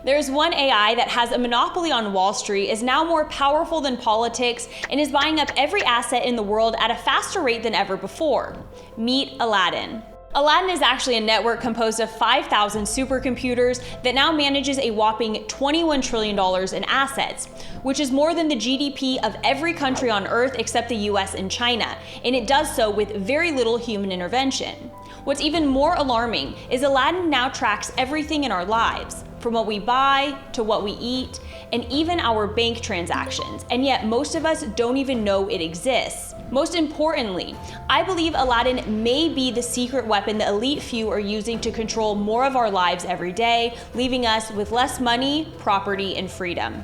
There's one AI that has a monopoly on Wall Street, is now more powerful than politics, and is buying up every asset in the world at a faster rate than ever before. Meet Aladdin. Aladdin is actually a network composed of 5,000 supercomputers that now manages a whopping $21 trillion in assets, which is more than the GDP of every country on Earth except the US and China, and it does so with very little human intervention. What's even more alarming is Aladdin now tracks everything in our lives, from what we buy to what we eat, and even our bank transactions, and yet most of us don't even know it exists. Most importantly, I believe Aladdin may be the secret weapon the elite few are using to control more of our lives every day, leaving us with less money, property, and freedom.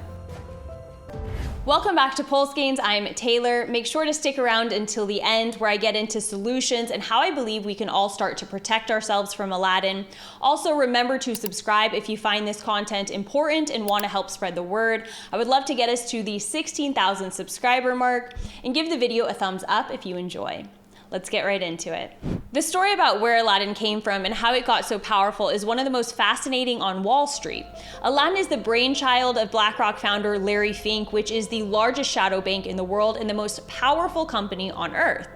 Welcome back to Pulse Gains. I'm Taylor. Make sure to stick around until the end where I get into solutions and how I believe we can all start to protect ourselves from Aladdin. Also, remember to subscribe if you find this content important and want to help spread the word. I would love to get us to the 16,000 subscriber mark, and give the video a thumbs up if you enjoy. Let's get right into it. The story about where Aladdin came from and how it got so powerful is one of the most fascinating on Wall Street. Aladdin is the brainchild of Blackrock founder Larry Fink, which is the largest shadow bank in the world and the most powerful company on Earth.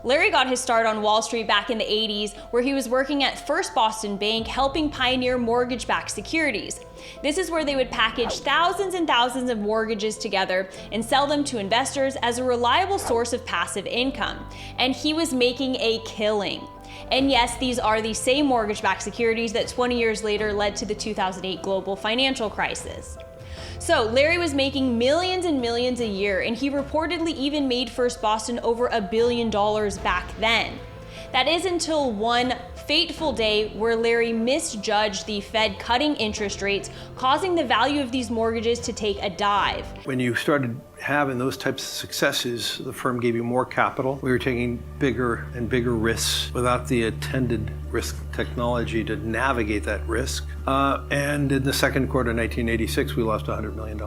Larry got his start on Wall Street back in the 80s, where he was working at First Boston Bank, helping pioneer mortgage-backed securities. This is where they would package thousands and thousands of mortgages together and sell them to investors as a reliable source of passive income. And he was making a killing. And yes, these are the same mortgage-backed securities that 20 years later led to the 2008 global financial crisis. So Larry was making millions and millions a year, and he reportedly even made First Boston over $1 billion back then. That is until one fateful day where Larry misjudged the Fed cutting interest rates, causing the value of these mortgages to take a dive. When you started having those types of successes, the firm gave you more capital. We were taking bigger and bigger risks without the attended risk technology to navigate that risk. And in the second quarter of 1986, we lost $100 million.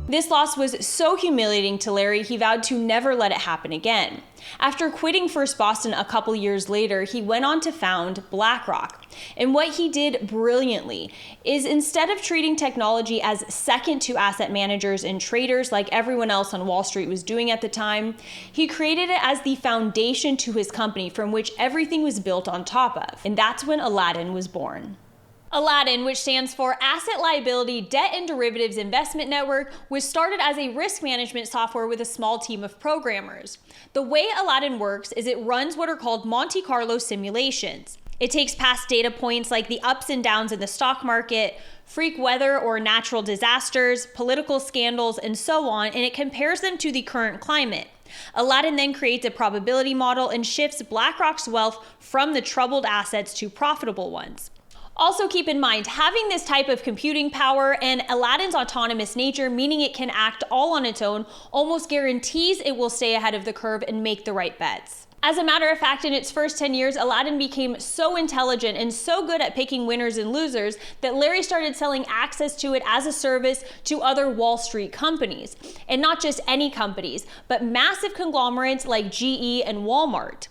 This loss was so humiliating to Larry, he vowed to never let it happen again. After quitting First Boston a couple years later, he went on to found Blackrock. And what he did brilliantly is, instead of treating technology as second to asset managers and traders like everyone else on Wall Street was doing at the time, he created it as the foundation to his company from which everything was built on top of. And that's when Aladdin was born. Aladdin, which stands for Asset Liability Debt and Derivatives Investment Network, was started as a risk management software with a small team of programmers. The way Aladdin works is it runs what are called Monte Carlo simulations. It takes past data points like the ups and downs in the stock market, freak weather or natural disasters, political scandals, and so on, and it compares them to the current climate. Aladdin then creates a probability model and shifts Blackrock's wealth from the troubled assets to profitable ones. Also keep in mind, having this type of computing power and Aladdin's autonomous nature, meaning it can act all on its own, almost guarantees it will stay ahead of the curve and make the right bets. As a matter of fact, in its first 10 years, Aladdin became so intelligent and so good at picking winners and losers that Larry started selling access to it as a service to other Wall Street companies. And not just any companies, but massive conglomerates like GE and Walmart.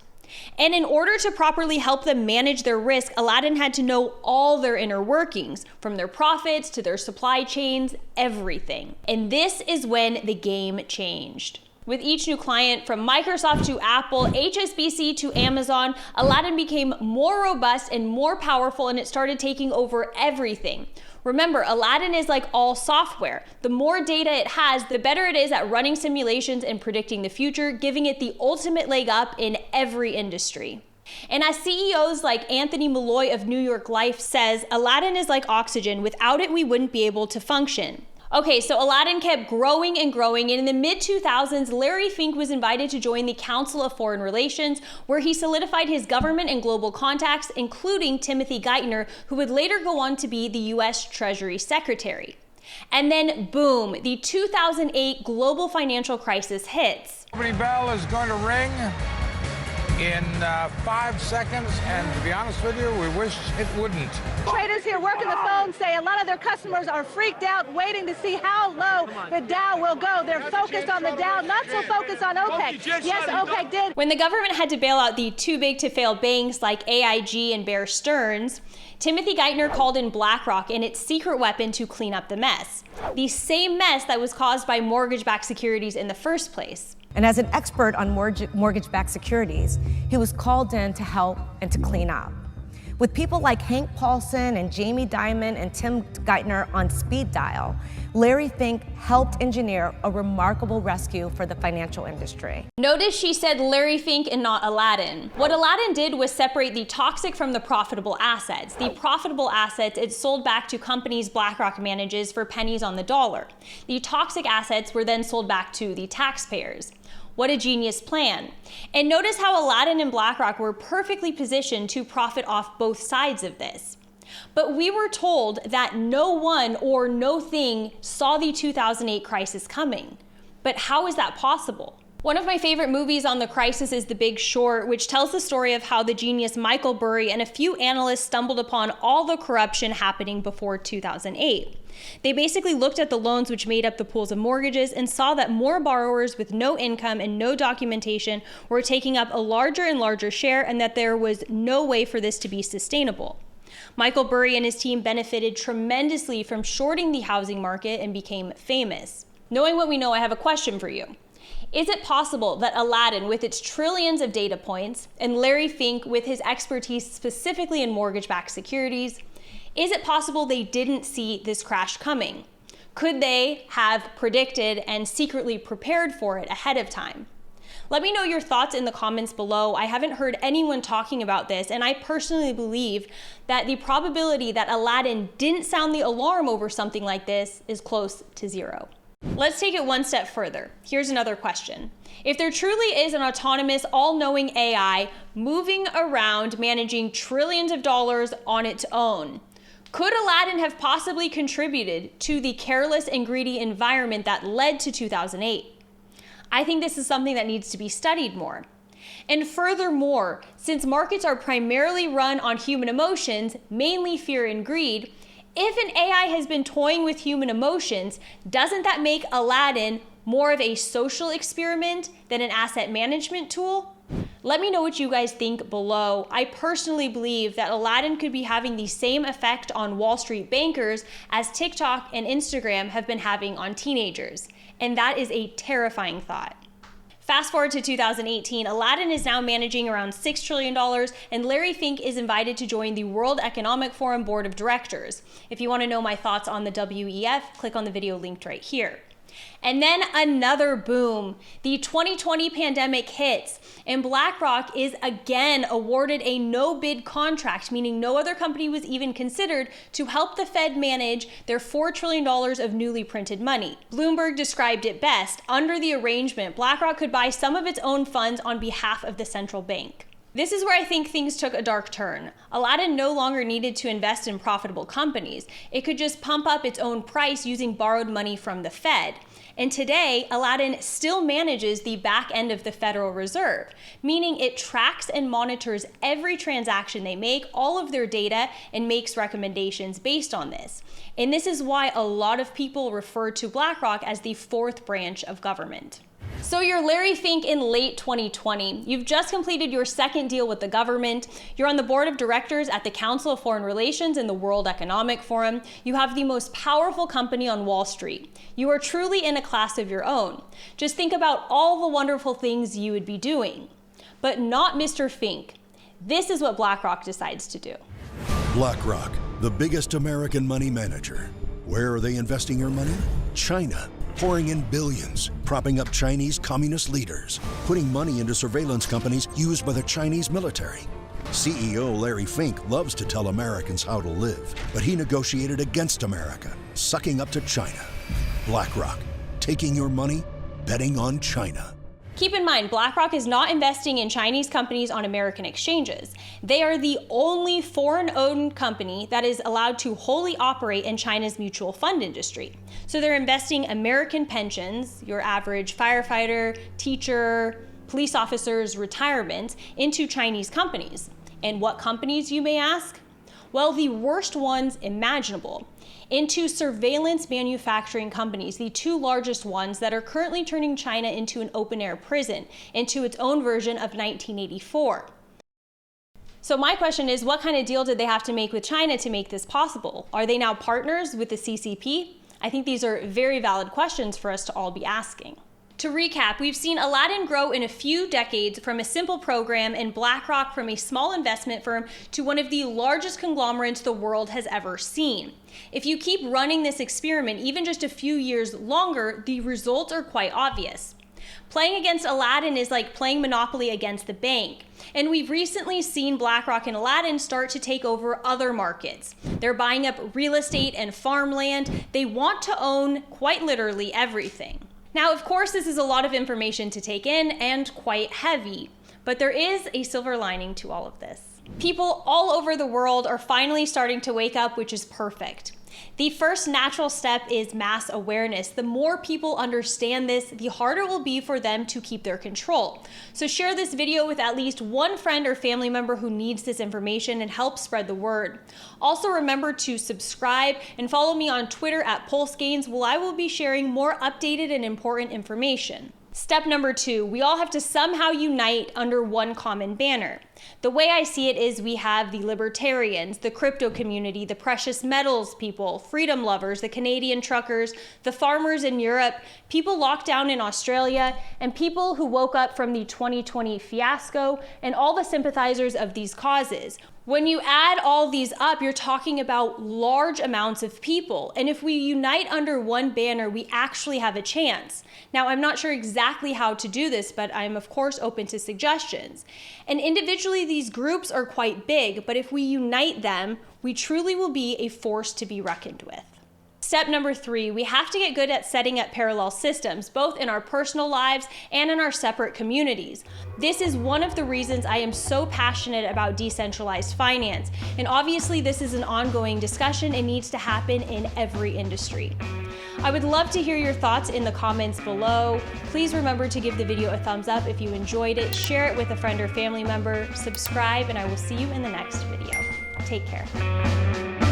And in order to properly help them manage their risk, Aladdin had to know all their inner workings, from their profits to their supply chains, everything. And this is when the game changed. With each new client, from Microsoft to Apple, HSBC to Amazon, Aladdin became more robust and more powerful, and it started taking over everything. Remember, Aladdin is like all software. The more data it has, the better it is at running simulations and predicting the future, giving it the ultimate leg up in every industry. And as CEOs like Anthony Malloy of New York Life says, Aladdin is like oxygen. Without it, we wouldn't be able to function. Okay, so Aladdin kept growing and growing, and in the mid-2000s, Larry Fink was invited to join the Council of Foreign Relations, where he solidified his government and global contacts, including Timothy Geithner, who would later go on to be the US Treasury Secretary. And then, boom, the 2008 global financial crisis hits. Opening bell is going to ring in 5 seconds, and to be honest with you, we wish it wouldn't. Traders here working the phone say a lot of their customers are freaked out, waiting to see how low the Dow will go. They're focused on the Dow, not so focused on OPEC. Yes, OPEC did. When the government had to bail out the too-big-to-fail banks like AIG and Bear Stearns, Timothy Geithner called in BlackRock and its secret weapon to clean up the mess. The same mess that was caused by mortgage-backed securities in the first place. And as an expert on mortgage-backed securities, he was called in to help and to clean up. With people like Hank Paulson and Jamie Dimon and Tim Geithner on speed dial, Larry Fink helped engineer a remarkable rescue for the financial industry. Notice she said Larry Fink and not Aladdin. What Aladdin did was separate the toxic from the profitable assets. The profitable assets it sold back to companies BlackRock manages for pennies on the dollar. The toxic assets were then sold back to the taxpayers. What a genius plan. And notice how Aladdin and BlackRock were perfectly positioned to profit off both sides of this. But we were told that no one or no thing saw the 2008 crisis coming. But how is that possible? One of my favorite movies on the crisis is The Big Short, which tells the story of how the genius Michael Burry and a few analysts stumbled upon all the corruption happening before 2008. They basically looked at the loans which made up the pools of mortgages and saw that more borrowers with no income and no documentation were taking up a larger and larger share, and that there was no way for this to be sustainable. Michael Burry and his team benefited tremendously from shorting the housing market and became famous. Knowing what we know, I have a question for you. Is it possible that Aladdin, with its trillions of data points, and Larry Fink, with his expertise specifically in mortgage-backed securities, is it possible they didn't see this crash coming? Could they have predicted and secretly prepared for it ahead of time? Let me know your thoughts in the comments below. I haven't heard anyone talking about this, and I personally believe that the probability that Aladdin didn't sound the alarm over something like this is close to zero. Let's take it one step further. Here's another question. If there truly is an autonomous, all-knowing AI moving around managing trillions of dollars on its own, could Aladdin have possibly contributed to the careless and greedy environment that led to 2008? I think this is something that needs to be studied more. And furthermore, since markets are primarily run on human emotions, mainly fear and greed, if an AI has been toying with human emotions, doesn't that make Aladdin more of a social experiment than an asset management tool? Let me know what you guys think below. I personally believe that Aladdin could be having the same effect on Wall Street bankers as TikTok and Instagram have been having on teenagers. And that is a terrifying thought. Fast forward to 2018, Aladdin is now managing around $6 trillion, and Larry Fink is invited to join the World Economic Forum Board of Directors. If you want to know my thoughts on the WEF, click on the video linked right here. And then another boom. The 2020 pandemic hits, and BlackRock is again awarded a no-bid contract, meaning no other company was even considered, to help the Fed manage their $4 trillion of newly printed money. Bloomberg described it best. Under the arrangement, BlackRock could buy some of its own funds on behalf of the central bank. This is where I think things took a dark turn. Aladdin no longer needed to invest in profitable companies. It could just pump up its own price using borrowed money from the Fed. And today, Aladdin still manages the back end of the Federal Reserve, meaning it tracks and monitors every transaction they make, all of their data, and makes recommendations based on this. And this is why a lot of people refer to BlackRock as the fourth branch of government. So you're Larry Fink in late 2020. You've just completed your second deal with the government. You're on the board of directors at the Council of Foreign Relations in the World Economic Forum. You have the most powerful company on Wall Street. You are truly in a class of your own. Just think about all the wonderful things you would be doing. But not Mr. Fink. This is what BlackRock decides to do. BlackRock, the biggest American money manager. Where are they investing your money? China. Pouring in billions, propping up Chinese communist leaders, putting money into surveillance companies used by the Chinese military. CEO Larry Fink loves to tell Americans how to live, but he negotiated against America, sucking up to China. BlackRock, taking your money, betting on China. Keep in mind, BlackRock is not investing in Chinese companies on American exchanges. They are the only foreign-owned company that is allowed to wholly operate in China's mutual fund industry. So they're investing American pensions, your average firefighter, teacher, police officers' retirement into Chinese companies. And what companies, you may ask? Well, the worst ones imaginable. Into surveillance manufacturing companies, the two largest ones that are currently turning China into an open-air prison, into its own version of 1984. So my question is, what kind of deal did they have to make with China to make this possible? Are they now partners with the CCP? I think these are very valid questions for us to all be asking. To recap, we've seen Aladdin grow in a few decades from a simple program and Blackrock from a small investment firm to one of the largest conglomerates the world has ever seen. If you keep running this experiment even just a few years longer, the results are quite obvious. Playing against Aladdin is like playing Monopoly against the bank. And we've recently seen Blackrock and Aladdin start to take over other markets. They're buying up real estate and farmland. They want to own, quite literally, everything. Now, of course, this is a lot of information to take in and quite heavy, but there is a silver lining to all of this. People all over the world are finally starting to wake up, which is perfect. The first natural step is mass awareness. The more people understand this, the harder it will be for them to keep their control. So share this video with at least one friend or family member who needs this information and help spread the word. Also remember to subscribe and follow me on Twitter at PulseGains, where I will be sharing more updated and important information. Step number 2, we all have to somehow unite under one common banner. The way I see it is we have the libertarians, the crypto community, the precious metals people, freedom lovers, the Canadian truckers, the farmers in Europe, people locked down in Australia, and people who woke up from the 2020 fiasco, and all the sympathizers of these causes. When you add all these up, you're talking about large amounts of people. And if we unite under one banner, we actually have a chance. Now, I'm not sure exactly how to do this, but I'm of course open to suggestions. And individually, these groups are quite big, but if we unite them, we truly will be a force to be reckoned with. Step number 3, we have to get good at setting up parallel systems, both in our personal lives and in our separate communities. This is one of the reasons I am so passionate about decentralized finance. And obviously this is an ongoing discussion and needs to happen in every industry. I would love to hear your thoughts in the comments below. Please remember to give the video a thumbs up if you enjoyed it, share it with a friend or family member, subscribe, and I will see you in the next video. Take care.